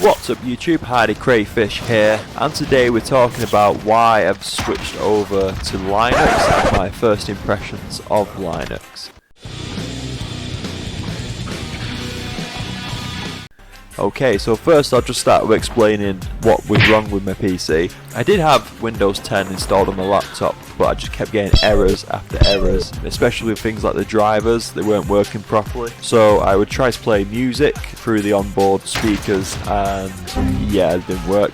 What's up YouTube, Hardy Crayfish here, and today we're talking about why I've switched over to Linux and my first impressions of Linux. Okay, so first I'll just start with explaining what was wrong with my PC. I did have Windows 10 installed on my laptop, but I just kept getting errors after errors, especially with things like the drivers. They weren't working properly. So I would try to play music through the onboard speakers and yeah, it didn't work.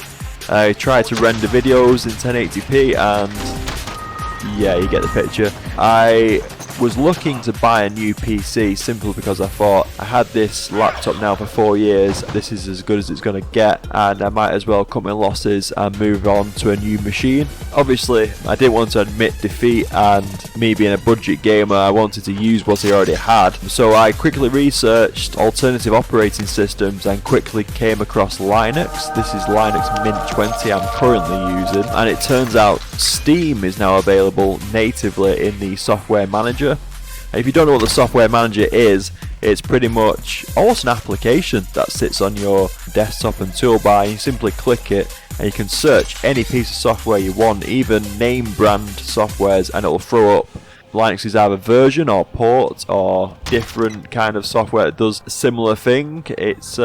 I tried to render videos in 1080p and yeah, you get the picture. I was looking to buy a new PC simply because I thought I had this laptop now for 4 years, this is as good as it's going to get, and I might as well cut my losses and move on to a new machine. Obviously I didn't want to admit defeat, and me being a budget gamer I wanted to use what I already had, so I quickly researched alternative operating systems and quickly came across Linux. This is Linux Mint 20 I'm currently using, and it turns out Steam is now available natively in the software manager. If you don't know what the software manager is, it's pretty much almost an application that sits on your desktop and toolbar. You simply click it and you can search any piece of software you want, even name brand softwares, and it will throw up Linux's either version or port or different kind of software that does a similar thing. It's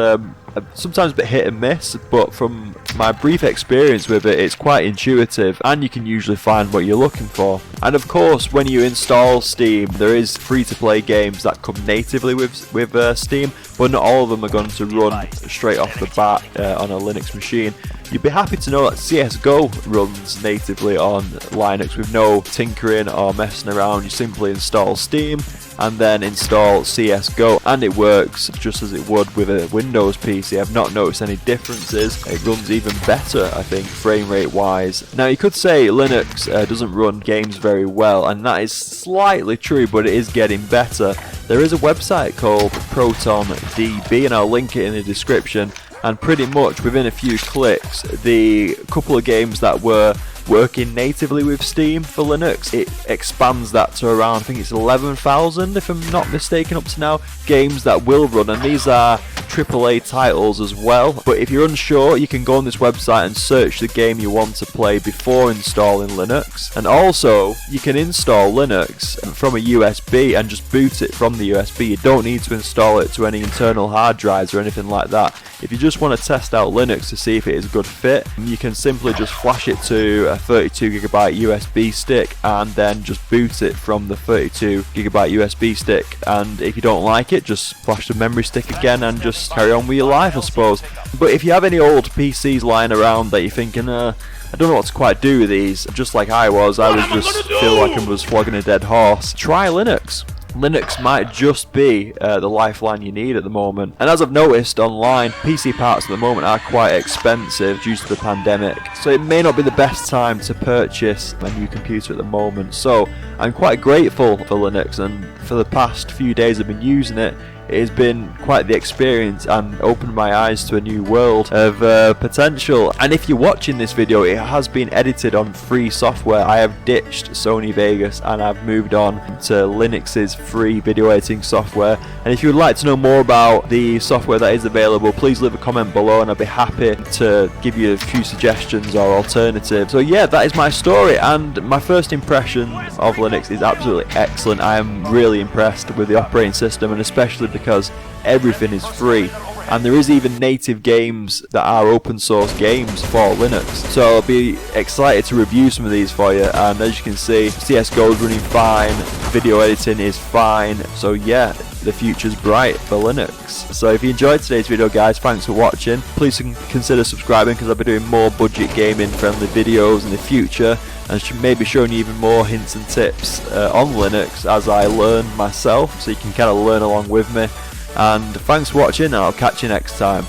sometimes a bit hit and miss, but from my brief experience with it, it's quite intuitive and you can usually find what you're looking for. And of course, when you install Steam, there is free-to-play games that come natively with Steam, but not all of them are going to run straight off the bat on a Linux machine. You'd be happy to know that CSGO runs natively on Linux with no tinkering or messing around. You simply install Steam and then install CSGO, and it works just as it would with a Windows PC. I've not noticed any differences. It runs even better, I think, frame rate wise. Now you could say Linux doesn't run games very well, and that is slightly true, but it is getting better. There is a website called ProtonDB, and I'll link it in the description, and pretty much within a few clicks, the couple of games that were working natively with Steam for Linux, it expands that to around, I think it's 11,000 if I'm not mistaken up to now, games that will run, and these are AAA titles as well. But if you're unsure, you can go on this website and search the game you want to play before installing Linux. And also, you can install Linux from a USB and just boot it from the USB. You don't need to install it to any internal hard drives or anything like that. If you just want to test out Linux to see if it is a good fit, you can simply just flash it to a 32GB USB stick and then just boot it from the 32GB USB stick. And if you don't like it, just flash the memory stick again and just carry on with your life, I suppose. But if you have any old PCs lying around that you're thinking, I don't know what to quite do with these, just like I was just feel like I was flogging a dead horse, try Linux. Linux might just be the lifeline you need at the moment. And as I've noticed online, PC parts at the moment are quite expensive due to the pandemic, so it may not be the best time to purchase a new computer at the moment. So I'm quite grateful for Linux, and for the past few days I've been using it. It has been quite the experience and opened my eyes to a new world of potential. And if you're watching this video, it has been edited on free software. I have ditched Sony Vegas and I've moved on to Linux's free video editing software. And if you would like to know more about the software that is available, please leave a comment below and I'll be happy to give you a few suggestions or alternatives. So yeah, that is my story, and my first impression of Linux is absolutely excellent. I am really impressed with the operating system, and especially because everything is free, and there is even native games that are open source games for Linux. So I'll be excited to review some of these for you, and as you can see, CSGO is running fine, video editing is fine, so yeah, the future's bright for Linux. So if you enjoyed today's video guys, thanks for watching. Please consider subscribing, because I'll be doing more budget gaming friendly videos in the future, and maybe showing you even more hints and tips on Linux as I learn myself, so you can kind of learn along with me. And thanks for watching, and I'll catch you next time.